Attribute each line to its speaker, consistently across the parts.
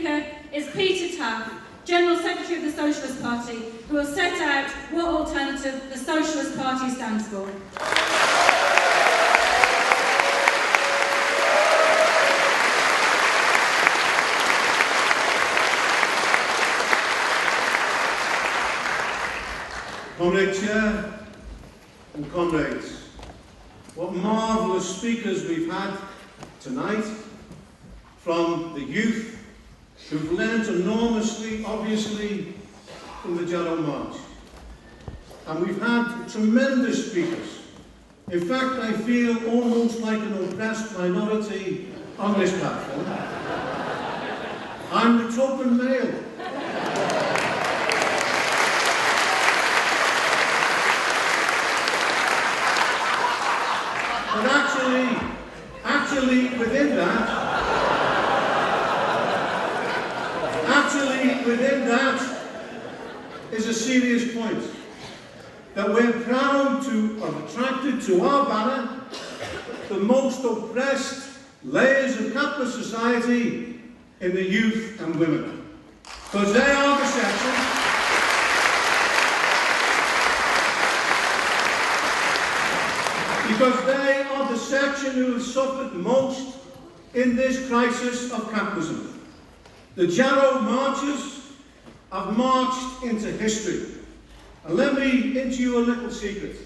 Speaker 1: speaker is Peter Taff, General Secretary of the Socialist Party, who will set out what alternative the Socialist Party stands for.
Speaker 2: Comrade Chair and comrades, what marvellous speakers we've had tonight from the youth who've learnt enormously, obviously, from the Jarrow March. And we've had tremendous speakers. In fact, I feel almost like an oppressed minority on this platform. I'm the token male. But actually within that is a serious point. That we're proud to have attracted to our banner the most oppressed layers of capitalist society in the youth and women. Because they are the section who have suffered most in this crisis of capitalism. The Jarrow marches have marched into history. And let me hint you a little secret.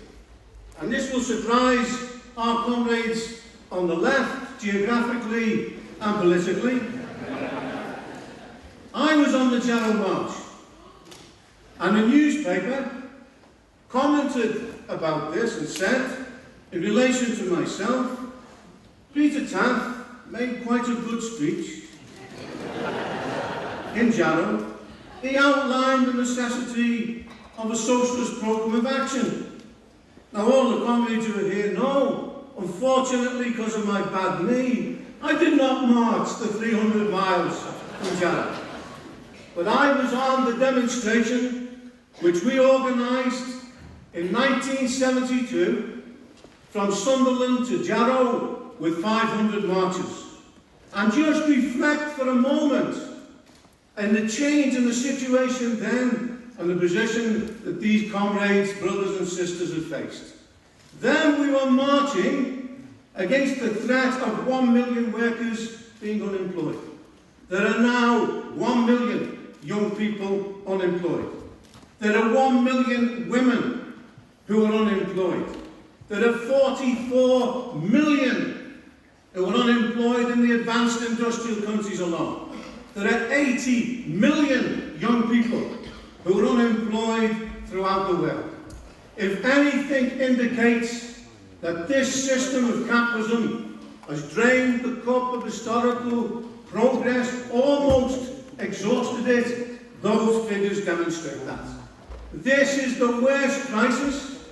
Speaker 2: And this will surprise our comrades on the left, geographically and politically. I was on the Jarrow March, and a newspaper commented about this and said, in relation to myself, Peter Taff made quite a good speech in Jarrow. He outlined the necessity of a socialist programme of action. Now all the comrades who are here know, unfortunately because of my bad knee, I did not march the 300 miles from Jarrow. But I was on the demonstration which we organised in 1972 from Sunderland to Jarrow with 500 marchers. And just reflect for a moment on the change in the situation then and the position that these comrades, brothers and sisters have faced. Then we were marching against the threat of 1 million workers being unemployed. There are now 1 million young people unemployed. There are 1 million women who are unemployed. There are 44 million who are unemployed in the advanced industrial countries alone. There are 80 million young people who are unemployed throughout the world. If anything indicates that this system of capitalism has drained the cup of historical progress, almost exhausted it, those figures demonstrate that. This is the worst crisis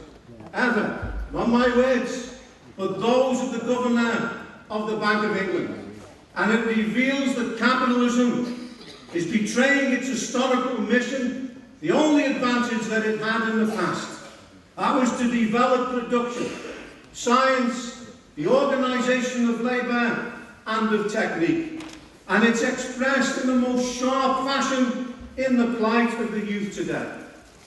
Speaker 2: ever. Not my words, but those of the Governor of the Bank of England. And it reveals that capitalism is betraying its historical mission, the only advantage that it had in the past. That was to develop production, science, the organisation of labour and of technique. And it's expressed in the most sharp fashion in the plight of the youth today.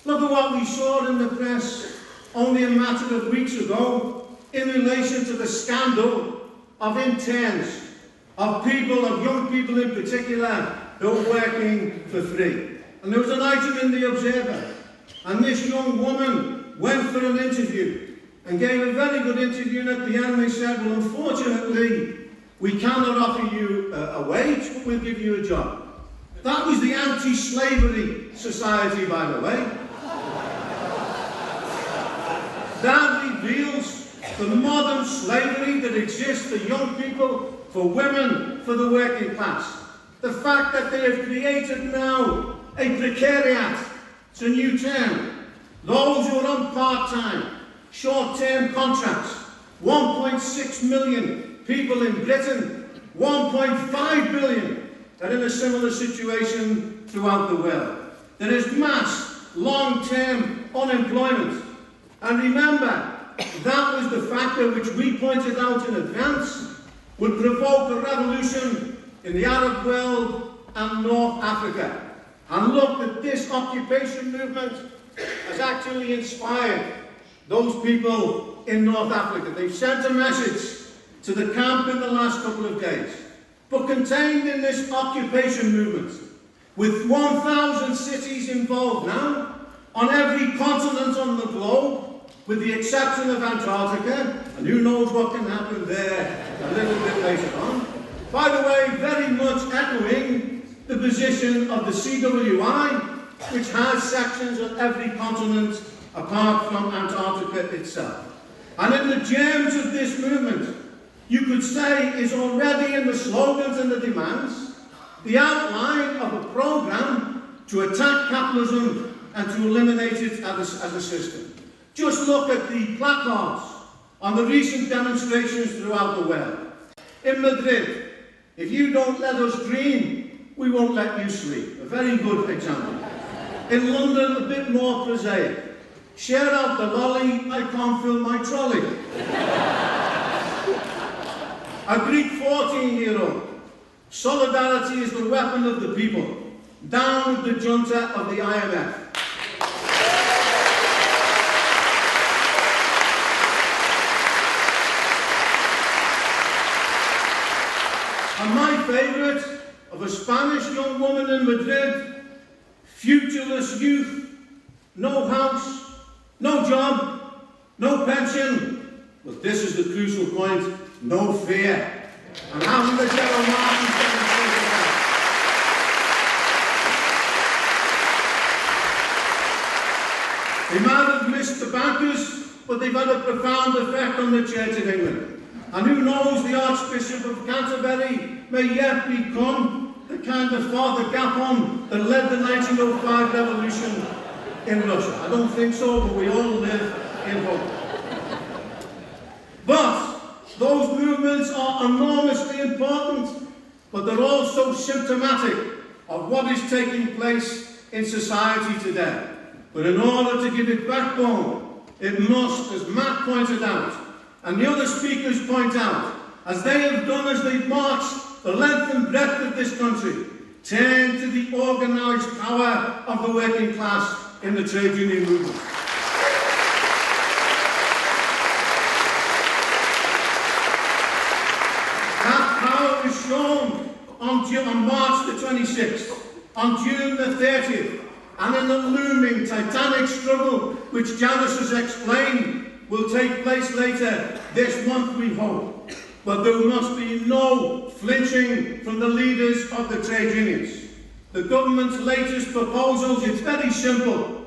Speaker 2: Look at what we saw in the press only a matter of weeks ago in relation to the scandal of interns, of people, of young people in particular, who are working for free. And there was an item in the Observer, and this young woman went for an interview and gave a very good interview, and at the end they said, well, unfortunately, we cannot offer you a wage, but we'll give you a job. That was the anti-slavery society, by the way. That reveals the modern slavery that exists for young people, for women, for the working class. The fact that they have created now a precariat, it's a new term. Those who are on part-time, short-term contracts, 1.6 million people in Britain, 1.5 billion are in a similar situation throughout the world. There is mass, long-term unemployment. And remember, that was the factor which we pointed out in advance would provoke a revolution in the Arab world and North Africa. And look, that this occupation movement has actually inspired those people in North Africa. They've sent a message to the camp in the last couple of days. But contained in this occupation movement, with 1,000 cities involved now, on every continent on the globe, with the exception of Antarctica, and who knows what can happen there a little bit later on. By the way, very much echoing the position of the CWI, which has sections on every continent apart from Antarctica itself. And in the germs of this movement, you could say, is already in the slogans and the demands, the outline of a programme to attack capitalism and to eliminate it as a system. Just look at the placards on the recent demonstrations throughout the world. In Madrid, if you don't let us dream, we won't let you sleep. A very good example. In London, a bit more prosaic. Share out the lolly, I can't fill my trolley. A Greek 14-year-old. Solidarity is the weapon of the people. Down with the junta of the IMF. And my favourite, of a Spanish young woman in Madrid, futureless youth, no house, no job, no pension, but this is the crucial point, no fear. And having the Gerald Martin demonstrated that. They might have missed the bankers, but they've had a profound effect on the Church of England. And who knows, the Archbishop of Canterbury may yet become the kind of Father Gapon that led the 1905 revolution in Russia. I don't think so, but we all live in hope. But those movements are enormously important, but they're also symptomatic of what is taking place in society today. But in order to give it backbone, it must, as Matt pointed out, and the other speakers point out, as they have done as they've marched the length and breadth of this country, turn to the organised power of the working class in the trade union movement. That power is shown on March the 26th, on June the 30th, and in the looming titanic struggle which Janice has explained will take place later this month, we hope. But there must be no flinching from the leaders of the trade unions. The government's latest proposals, it's very simple.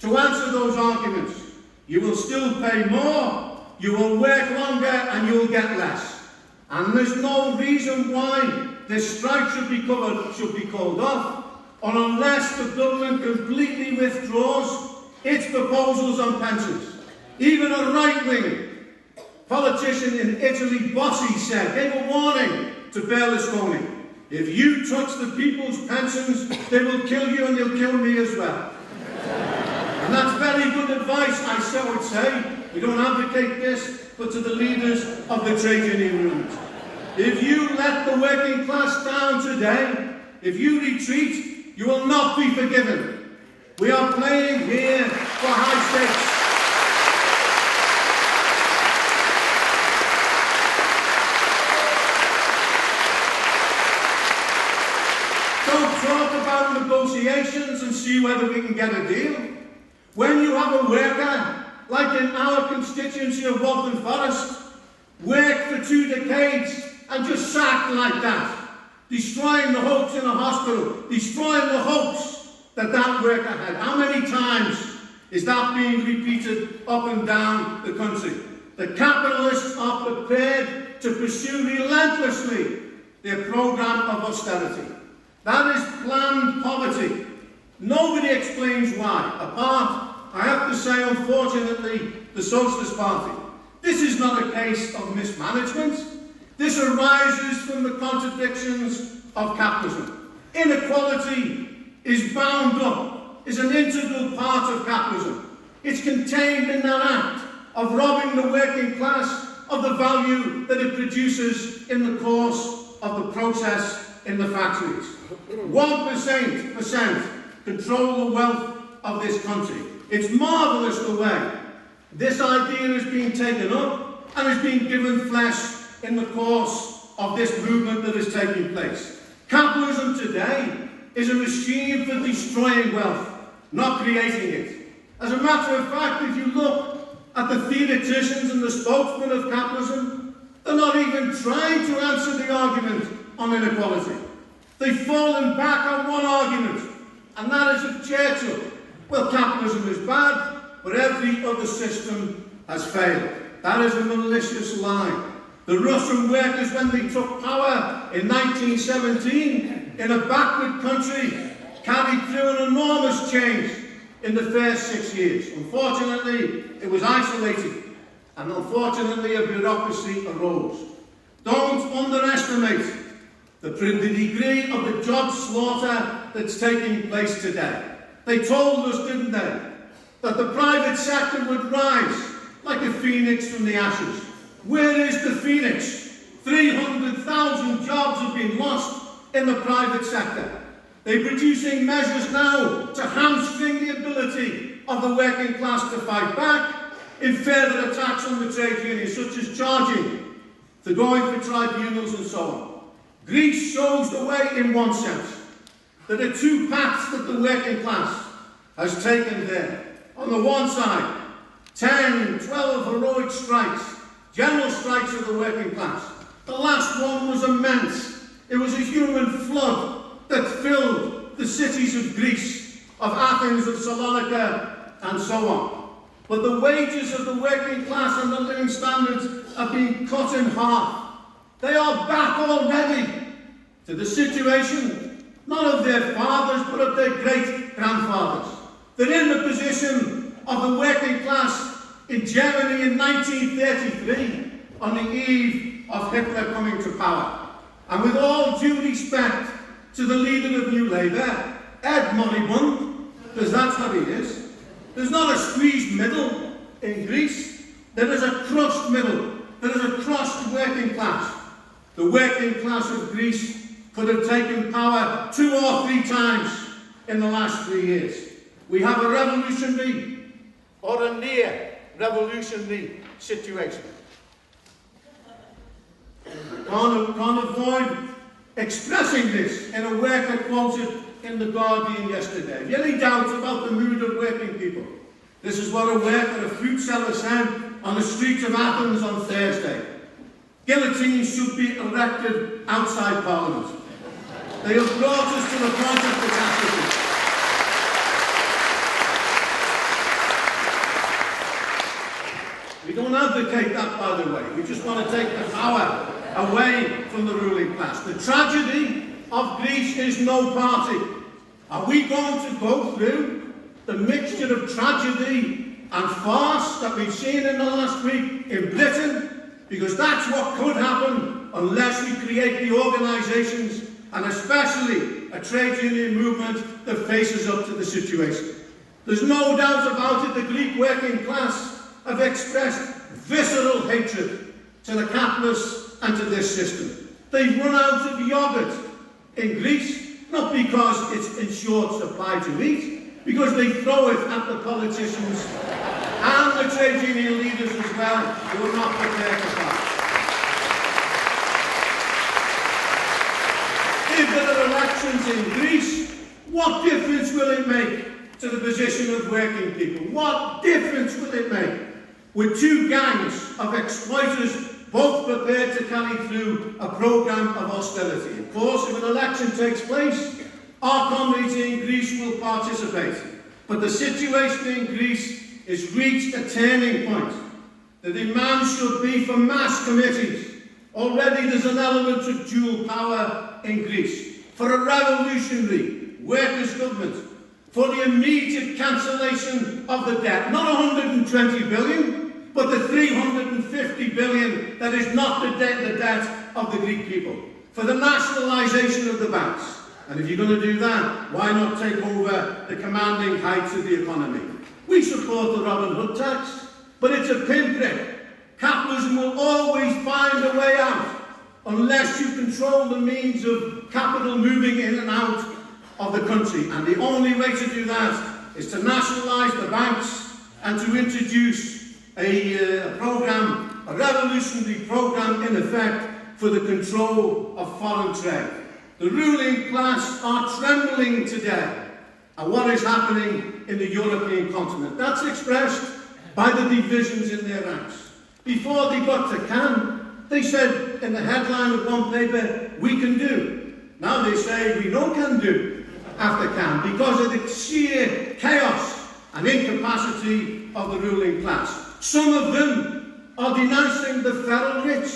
Speaker 2: To answer those arguments, you will still pay more, you will work longer, and you will get less. And there's no reason why this strike should be called off, or unless the government completely withdraws its proposals on pensions. Even a right-wing politician in Italy, Bossi, gave a warning to Berlusconi. If you touch the people's pensions, they will kill you and they'll kill me as well. And that's very good advice, I would say. We don't advocate this, but to the leaders of the trade union movement. If you let the working class down today, if you retreat, you will not be forgiven. We are playing here for high stakes. Don't talk about negotiations and see whether we can get a deal. When you have a worker, like in our constituency of Waltham Forest, work for 2 decades and just sacked like that, destroying the hopes in a hospital, destroying the hopes that that worker had. How many times is that being repeated up and down the country? The capitalists are prepared to pursue relentlessly their programme of austerity. That is planned poverty. Nobody explains why, apart, I have to say, unfortunately, the Socialist Party. This is not a case of mismanagement. This arises from the contradictions of capitalism. Inequality is bound up, is an integral part of capitalism. It's contained in that act of robbing the working class of the value that it produces in the course of the process in the factories. 1% control the wealth of this country. It's marvellous the way this idea is being taken up and is being given flesh in the course of this movement that is taking place. Capitalism today is a machine for destroying wealth, not creating it. As a matter of fact, if you look at the theoreticians and the spokesmen of capitalism, they're not even trying to answer the argument on inequality. They've fallen back on one argument, and that is of Churchill. Well, capitalism is bad, but every other system has failed. That is a malicious lie. The Russian workers, when they took power in 1917, in a backward country, carried through an enormous change in the first 6 years. Unfortunately, it was isolated, and unfortunately a bureaucracy arose. Don't underestimate the degree of the job slaughter that's taking place today. They told us, didn't they, that the private sector would rise like a phoenix from the ashes. Where is the phoenix? 300,000 jobs have been lost in the private sector. They're producing measures now to hamstring the ability of the working class to fight back in further attacks on the trade unions, such as charging, to going for tribunals and so on. Greece shows the way in one sense. There are two paths that the working class has taken there. On the one side, 10, 12 heroic strikes, general strikes of the working class. The last one was immense. It was a human flood that filled the cities of Greece, of Athens, of Salonika, and so on. But the wages of the working class and the living standards are being cut in half. They are back already to the situation, not of their fathers, but of their great-grandfathers. They're in the position of the working class in Germany in 1933, on the eve of Hitler coming to power. And with all due respect to the leader of New Labour, Ed Moribund, because that's how he is, there's not a squeezed middle in Greece. There is a crushed middle. There is a crushed working class. The working class of Greece could have taken power 2 or 3 times in the last 3 years. We have a revolutionary or a near revolutionary situation. Can't avoid expressing this in a work I quoted in The Guardian yesterday. If you have any doubts about the mood of working people, this is what a worker, a fruit seller, said on the streets of Athens on Thursday. Guillotines should be erected outside Parliament. They have brought us to the point of catastrophe. We don't advocate that, by the way. We just want to take the power away from the ruling class. The tragedy of Greece is no party. Are we going to go through the mixture of tragedy and farce that we've seen in the last week in Britain? Because that's what could happen unless we create the organisations, and especially a trade union movement that faces up to the situation. There's no doubt about it, the Greek working class have expressed visceral hatred to the capitalists and to this system. They've run out of yoghurt in Greece, not because it's in short supply to eat, because they throw it at the politicians and the trade union leaders as well, who are not prepared to fight. If there are elections in Greece, what difference will it make to the position of working people? What difference will it make? With 2 gangs of exploiters both prepared to carry through a programme of austerity. Of course, if an election takes place, our comrades in Greece will participate. But the situation in Greece has reached a turning point. The demand should be for mass committees. Already there's an element of dual power in Greece. For a revolutionary workers' government. For the immediate cancellation of the debt. Not 120 billion. But the 350 billion that is not the debt of the Greek people. For the nationalisation of the banks. And if you're going to do that, why not take over the commanding heights of the economy? We support the Robin Hood tax, but it's a pinprick. Capitalism will always find a way out unless you control the means of capital moving in and out of the country. And the only way to do that is to nationalise the banks and to introduce a programme, a revolutionary programme in effect for the control of foreign trade. The ruling class are trembling today at what is happening in the European continent. That's expressed by the divisions in their ranks. Before they got to Cannes, they said in the headline of one paper, "We can do." Now they say, "We no can do" after Cannes because of the sheer chaos and incapacity of the ruling class. Some of them are denouncing the feral rich.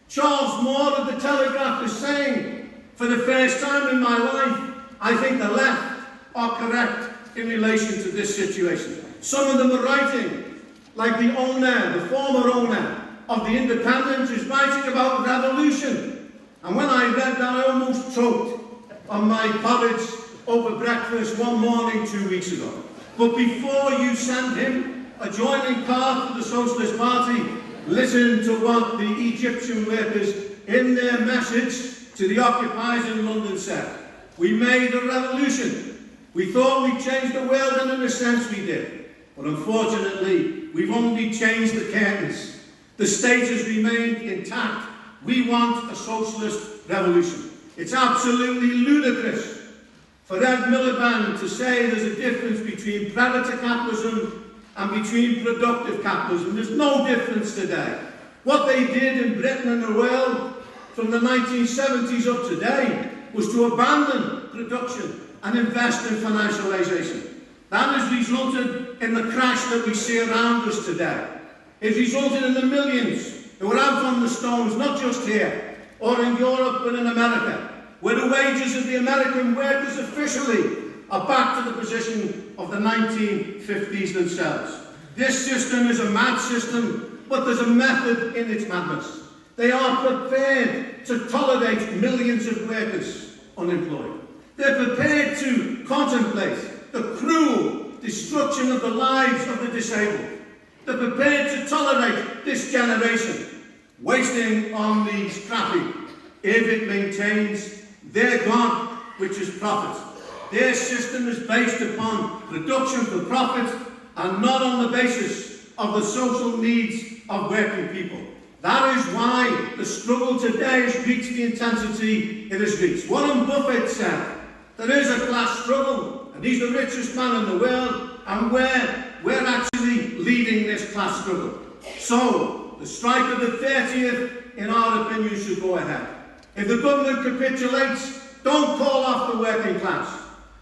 Speaker 2: Charles Moore of the Telegraph is saying, "For the first time in my life, I think the left are correct in relation to this situation." Some of them are writing, like the owner, the former owner of the Independent is writing about revolution. And when I read that, I almost choked on my porridge over breakfast one morning 2 weeks ago. But before you send him a joining card to the Socialist Party, listen to what the Egyptian workers in their message to the occupiers in London said. "We made a revolution. We thought we'd change the world, and in a sense we did. But unfortunately, we've only changed the curtains. The state has remained intact. We want a socialist revolution." It's absolutely ludicrous for Ed Miliband to say there's a difference between predator capitalism and between productive capitalism. There's no difference today. What they did in Britain and the world from the 1970s up to today was to abandon production and invest in financialisation. That has resulted in the crash that we see around us today. It resulted in the millions who are out on the stones, not just here, or in Europe, but in America, where the wages of the American workers officially are back to the position of the 1950s themselves. This system is a mad system, but there's a method in its madness. They are prepared to tolerate millions of workers unemployed. They're prepared to contemplate the cruel destruction of the lives of the disabled. They're prepared to tolerate this generation wasting on the scrappy if it maintains their God, which is profit. Their system is based upon production for profit and not on the basis of the social needs of working people. That is why the struggle today has reached the intensity it has reached. Warren Buffett said, "There is a class struggle, and he's the richest man in the world, and we're actually leading this class struggle." So, the strike of the 30th, in our opinion, should go ahead. If the government capitulates, don't call off the working class.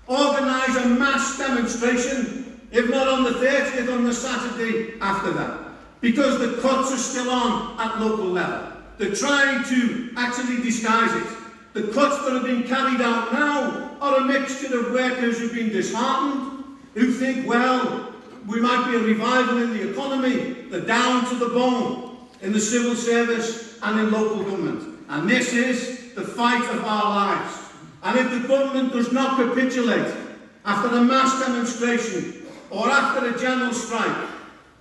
Speaker 2: Organise a mass demonstration, if not on the 30th, on the Saturday after that. Because the cuts are still on at local level. They're trying to actually disguise it. The cuts that have been carried out now are a mixture of workers who've been disheartened, who think, well, we might be a revival in the economy. They're down to the bone in the civil service and in local government. And this is the fight of our lives. And if the government does not capitulate after a mass demonstration or after a general strike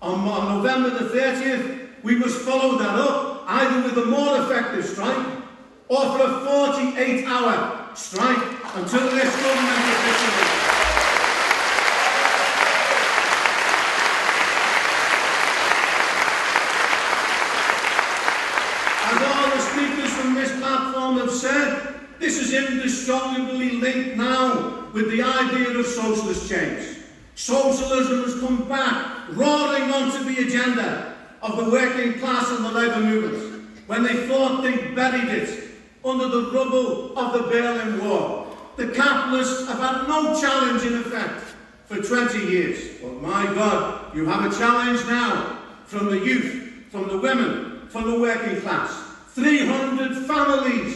Speaker 2: on November the 30th, we must follow that up either with a more effective strike or for a 48-hour strike until this government capitulates. As all the speakers from this platform have said, this is indissolubly linked now with the idea of socialist change. Socialism has come back, roaring onto the agenda of the working class and the labour movement, when they thought they'd buried it under the rubble of the Berlin Wall. The capitalists have had no challenge in effect for 20 years. But my God, you have a challenge now from the youth, from the women, from the working class. 300 families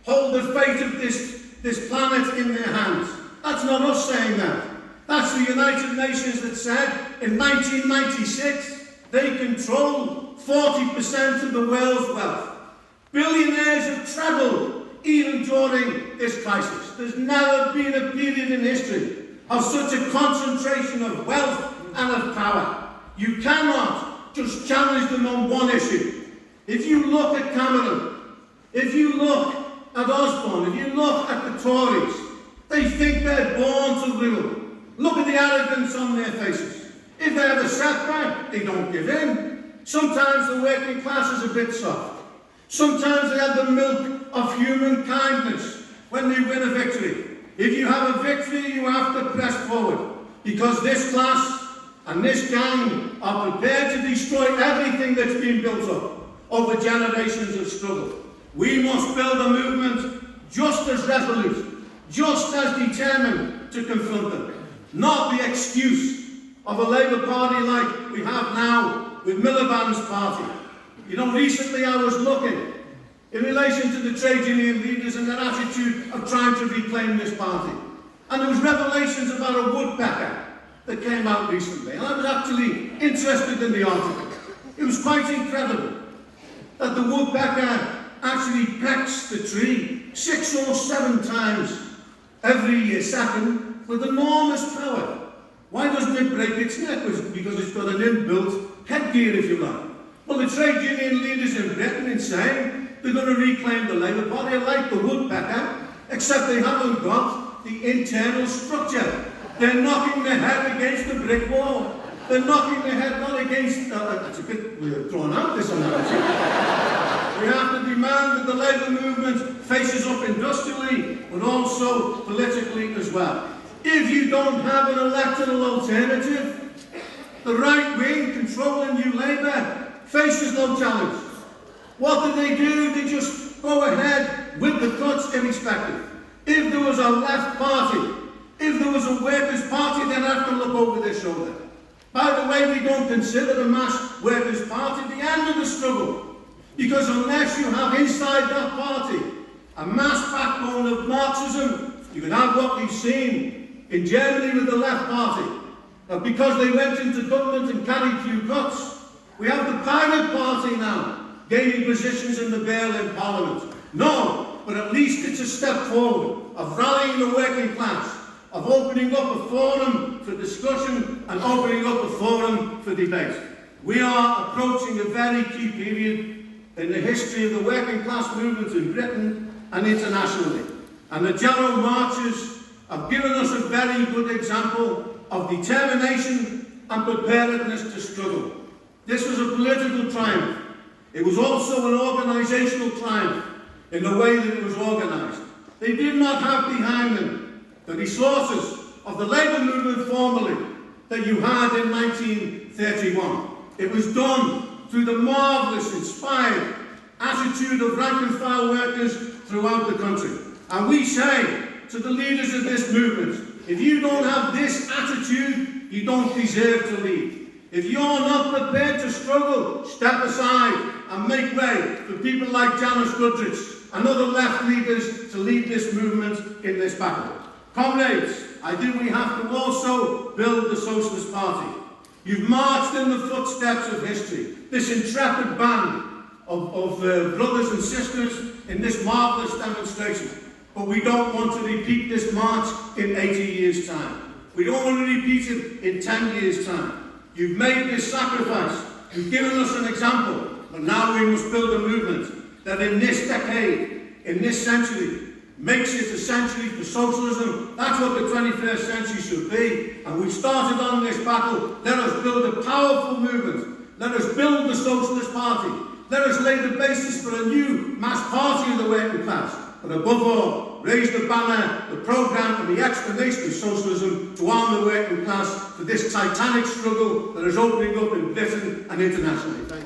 Speaker 2: hold the fate of this planet in their hands. That's not us saying that. That's the United Nations that said in 1996 they control 40% of the world's wealth. Billionaires have trebled even during this crisis. There's never been a period in history of such a concentration of wealth and of power. You cannot just challenge them on one issue. If you look at Cameron, if you look at Osborne, if you look at the Tories, they think they're born to rule. Look at the arrogance on their faces. If they have a setback, they don't give in. Sometimes the working class is a bit soft. Sometimes they have the milk of human kindness when they win a victory. If you have a victory, you have to press forward, because this class and this gang are prepared to destroy everything that's been built up over generations of struggle. We must build a movement just as resolute, just as determined to confront them, not the excuse of a Labour Party like we have now with Miliband's party. You know, recently I was looking in relation to the trade union leaders and their attitude of trying to reclaim this party. And there was revelations about a woodpecker that came out recently. And I was actually interested in the article. It was quite incredible that the woodpecker actually pecks the tree 6 or 7 times every second with enormous power. Why doesn't it break its neck? Because it's got an inbuilt headgear, if you like. Well, the trade union leaders in Britain are saying they're going to reclaim the Labour Party like the woodpecker, except they haven't got the internal structure. They're knocking their head against the brick wall. They're knocking their head not against... it's a bit drawn out, this analogy. We have to demand that the Labour movement faces up industrially, but also politically as well. If you don't have an electoral alternative, the right wing controlling New Labour faces no challenge. What do? They just go ahead with the cuts irrespective. If there was a left party, if there was a workers' party, they'd have to look over their shoulder. By the way, we don't consider the mass workers' party the end of the struggle, because unless you have inside that party a mass backbone of Marxism, you can have what we've seen in Germany with the left party. But because they went into government and carried few cuts, we have the pirate party now gaining positions in the Berlin Parliament. No, but at least it's a step forward of rallying the working class, of opening up a forum for discussion and opening up a forum for debate. We are approaching a very key period in the history of the working class movement in Britain and internationally. And the Jarrow marches have given us a very good example of determination and preparedness to struggle. This was a political triumph. It was also an organisational triumph in the way that it was organised. They did not have behind them the resources of the Labour movement formally that you had in 1931. It was done through the marvellous, inspired attitude of rank-and-file workers throughout the country. And we say to the leaders of this movement, if you don't have this attitude, you don't deserve to lead. If you're not prepared to struggle, step aside and make way for people like Janice Goodrich and other left leaders to lead this movement in this battle. Comrades, I think we have to also build the Socialist Party. You've marched in the footsteps of history, this intrepid band of brothers and sisters in this marvellous demonstration. But we don't want to repeat this march in 80 years' time. We don't want to repeat it in 10 years' time. You've made this sacrifice. You've given us an example. But now we must build a movement that in this decade, in this century, makes it a century for socialism. That's what the 21st century should be. And we've started on this battle. Let us build a powerful movement. Let us build the Socialist Party. Let us lay the basis for a new mass party of the working class. But above all, raise the banner, the programme and the explanation of socialism to arm the working class for this titanic struggle that is opening up in Britain and internationally.